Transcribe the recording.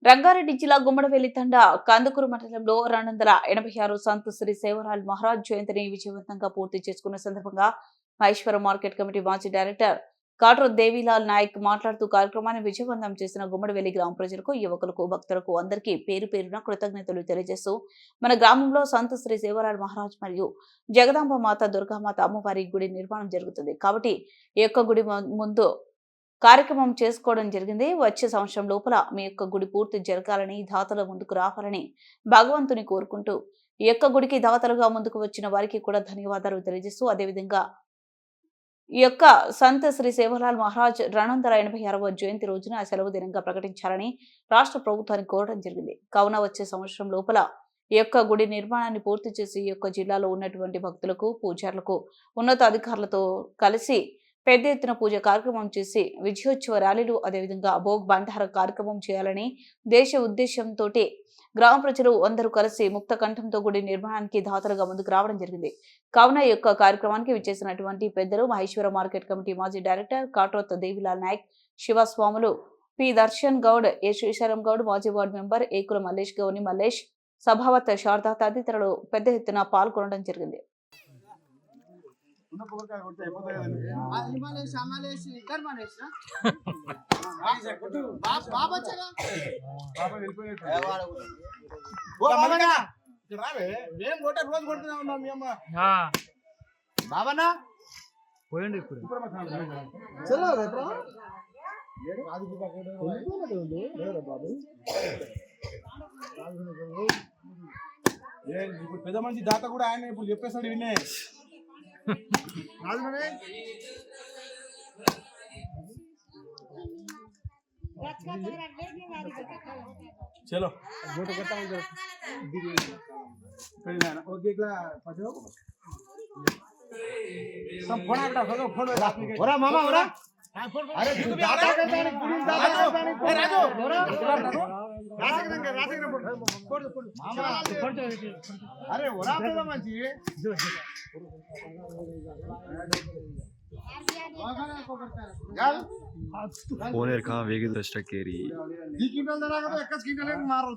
రంగారెడ్డి జిల్లా గుమ్మడివెల్లి తండా కందుకూరు మండలంలో 286 సంత్ శ్రీ సేవరాల్ మహారాజ్ జయంతిని విజయవంతంగా పూర్తి చేసుకున్న సందర్భంగా మహేశ్వరం మార్కెట్ కమిటీ మాజీ డైరెక్టర్ కాట్రో దేవిలాల్ నాయక్ మాట్లాడుతూ కార్యక్రమాన్ని విజయవంతం చేసిన గుమ్మడివెల్లి గ్రామ ప్రజలకు, యువకులకు, భక్తులకు అందరికీ పేరు పేరున కృతజ్ఞతలు తెలియజేస్తూ మన గ్రామంలో సంత్ శ్రీ సేవరాల్ మహారాజ్ మరియు జగదాంబ మాత, దుర్గామాత అమ్మవారి గుడి నిర్మాణం జరుగుతుంది కాబట్టి ఈ యొక్క గుడి ముందు కార్యక్రమం చేసుకోవడం జరిగింది. వచ్చే సంవత్సరం లోపల మీ యొక్క గుడి పూర్తి జరగాలని, దాతలు ముందుకు రావాలని భగవంతుని కోరుకుంటూ ఈ యొక్క గుడికి దాతలుగా ముందుకు వచ్చిన వారికి కూడా ధన్యవాదాలు తెలియజేస్తూ అదేవిధంగా ఈ యొక్క సంత్ శ్రీ సేవలాల్ మహారాజ్ 286వ జయంతి రోజున సెలవు దినంగా ప్రకటించాలని రాష్ట్ర ప్రభుత్వాన్ని కోరడం జరిగింది. కావున వచ్చే సంవత్సరం లోపల ఈ యొక్క గుడి నిర్మాణాన్ని పూర్తి చేసి ఈ యొక్క జిల్లాలో ఉన్నటువంటి భక్తులకు, పూజారులకు, ఉన్నత అధికారులతో కలిసి పెద్ద ఎత్తున పూజ కార్యక్రమం చేసి విజయోత్సవ ర్యాలీలు, అదేవిధంగా భోగ్ బండార కార్యక్రమం చేయాలని దేశ ఉద్దేశంతో గ్రామ ప్రజలు అందరూ కలిసి ముక్త కంఠంతో గుడి నిర్మాణానికి దాతలుగా ముందుకు రావడం జరిగింది. కావున ఈ యొక్క కార్యక్రమానికి విచ్చేసినటువంటి పెద్దలు మహేశ్వరం మార్కెట్ కమిటీ మాజీ డైరెక్టర్ కాట్రో దేవిలాల్ నాయక్, శివస్వాములు, పి దర్శన్ గౌడ్, ఏ శ్రీశైలం గౌడ్, మాజీ వార్డు మెంబర్ ఏకుల మల్లేష్ గౌని మల్లేష్, సభావత్ శారద తదితరులు పెద్ద ఎత్తున పాల్గొనడం జరిగింది. బాబానా పోయండి ఇప్పుడు పెద్ద మంచి దాత కూడా ఆయన ఇప్పుడు చెప్పేస్తాడు వినే चलो फोटो करता हूँ ओके सब फोड़ा बेटा फोटो फोटो ओरा मामा ओरा अरे तू दादा करता नहीं पुलिस दादा करता नहीं ए राजू राजू फोटो फोटो मामा फोटो अरे ओरा पेदा मंची फोन कहाँ वेगी दृष्ट केरी 2 क्विंटल दरा का तो 21 क्विंटल मारो